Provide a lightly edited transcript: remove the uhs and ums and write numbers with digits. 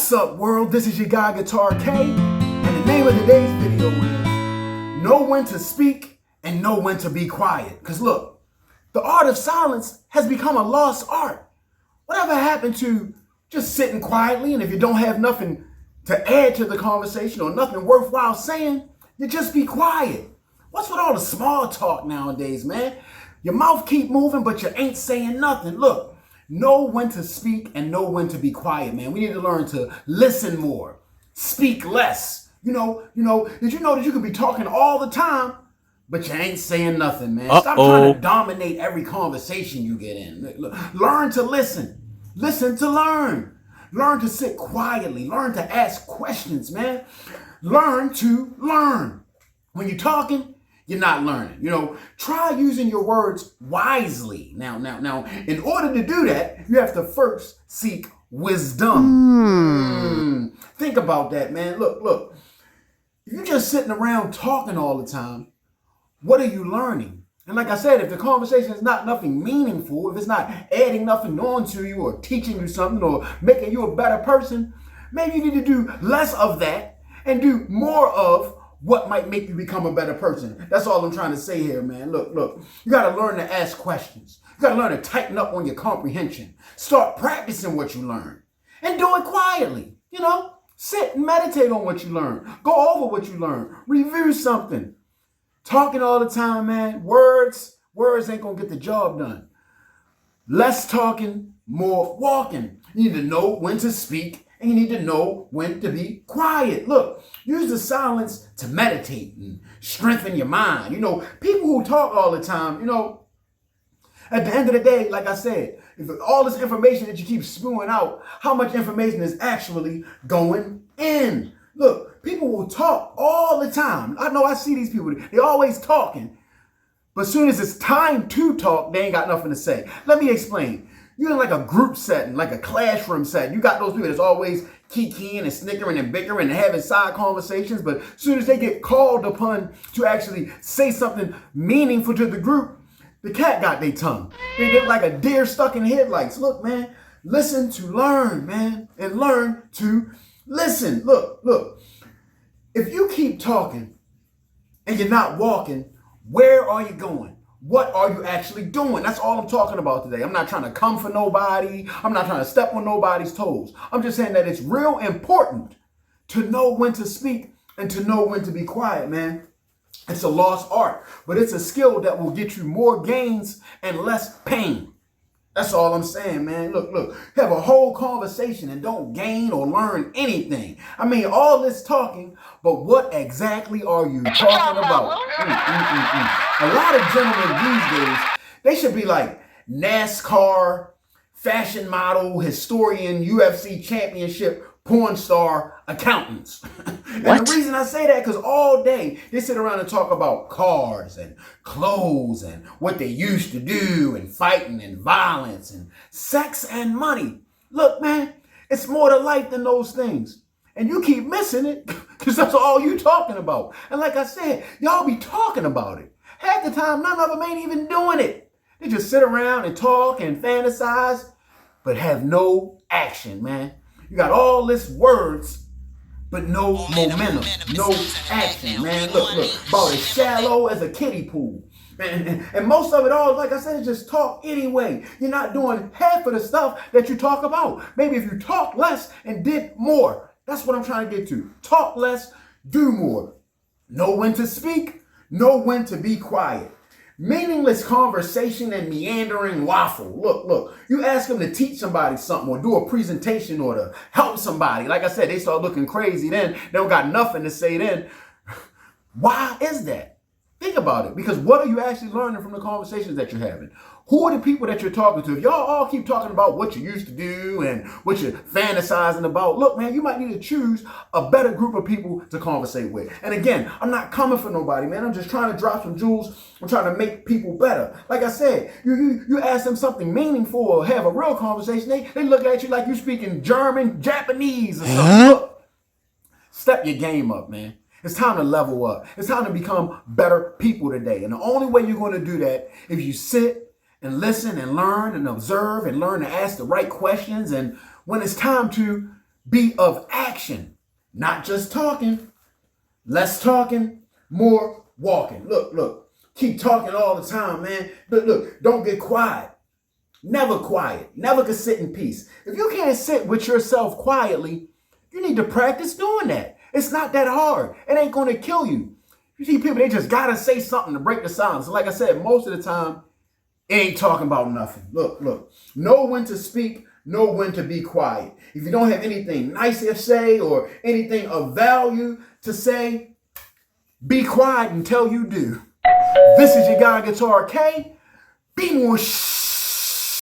What's up, world? This is your guy, Guitar K, and the name of today's video is Know When to Speak and Know When to Be Quiet. Because look, the art of silence has become a lost art. Whatever happened to just sitting quietly, and if you don't have nothing to add to the conversation or nothing worthwhile saying, you just be quiet. What's with all the small talk nowadays, man? Your mouth keep moving, but you ain't saying nothing. Look. Know when to speak and know when to be quiet, man. We need to learn to listen more, speak less. Did you know that you can be talking all the time, but you ain't saying nothing, man? Stop trying to dominate every conversation you get in. Learn to listen. Listen to learn. Learn to sit quietly. Learn to ask questions, man. Learn to learn. When you're talking, you're not learning. Try using your words wisely. Now, in order to do that, you have to first seek wisdom. Think about that, man. Look. If you're just sitting around talking all the time, what are you learning? And like I said, if the conversation is not nothing meaningful, if it's not adding nothing on to you or teaching you something or making you a better person, maybe you need to do less of that and do more of what might make you become a better person. That's all I'm trying to say here, man. Look. You got to learn to ask questions. You got to learn to tighten up on your comprehension. Start practicing what you learn. And do it quietly. Sit and meditate on what you learn. Go over what you learn. Review something. Talking all the time, man. Words ain't going to get the job done. Less talking, more walking. You need to know when to speak. And you need to know when to be quiet. Look, use the silence to meditate and strengthen your mind. People who talk all the time, at the end of the day, like I said, if all this information that you keep spewing out, how much information is actually going in? Look, people will talk all the time. I know I see these people. They're always talking. But as soon as it's time to talk, they ain't got nothing to say. Let me explain. You're in like a group setting, like a classroom setting. You got those people that's always kikiing and snickering and bickering and having side conversations. But as soon as they get called upon to actually say something meaningful to the group, the cat got their tongue. They look like a deer stuck in headlights. Look, man, listen to learn, man, and learn to listen. Look, if you keep talking and you're not walking, where are you going? What are you actually doing? That's all I'm talking about today. I'm not trying to come for nobody. I'm not trying to step on nobody's toes. I'm just saying that it's real important to know when to speak and to know when to be quiet, man. It's a lost art, but it's a skill that will get you more gains and less pain. That's all I'm saying, man. Look, have a whole conversation and don't gain or learn anything. I mean, all this talking, but what exactly are you talking about? A lot of gentlemen these days, they should be like NASCAR, fashion model, historian, UFC championship, porn star, accountants. And the reason I say that, because all day they sit around and talk about cars and clothes and what they used to do and fighting and violence and sex and money. Look, man, it's more to life than those things. And you keep missing it because that's all you talking about. And like I said, y'all be talking about it. Half the time, none of them ain't even doing it. They just sit around and talk and fantasize, but have no action, man. You got all this words, but no momentum, no action, man. Look, about as shallow as a kiddie pool. And most of it all, like I said, is just talk anyway. You're not doing half of the stuff that you talk about. Maybe if you talk less and did more. That's what I'm trying to get to. Talk less, do more. Know when to speak, know when to be quiet. Meaningless conversation and meandering waffle. Look, you ask them to teach somebody something or do a presentation or to help somebody. Like I said, they start looking crazy then. They don't got nothing to say then. Why is that? Think about it. Because what are you actually learning from the conversations that you're having? Who are the people that you're talking to? If y'all all keep talking about what you used to do and what you're fantasizing about, look, man, you might need to choose a better group of people to conversate with. And again, I'm not coming for nobody, man. I'm just trying to drop some jewels. I'm trying to make people better. Like I said, you ask them something meaningful or have a real conversation, they look at you like you speaking German, Japanese or something. Look, step your game up, man. It's time to level up. It's time to become better people today. And the only way you're going to do that is you sit and listen and learn and observe and learn to ask the right questions. And when it's time to be of action, not just talking. Less talking, more walking. Look, keep talking all the time, man. Look, don't get quiet. Never quiet. Never can sit in peace. If you can't sit with yourself quietly, you need to practice doing that. It's not that hard. It ain't going to kill you. You see people, they just got to say something to break the silence. So like I said, most of the time, it ain't talking about nothing. Look. Know when to speak. Know when to be quiet. If you don't have anything nice to say or anything of value to say, be quiet until you do. This is your guy, Guitar K. Be more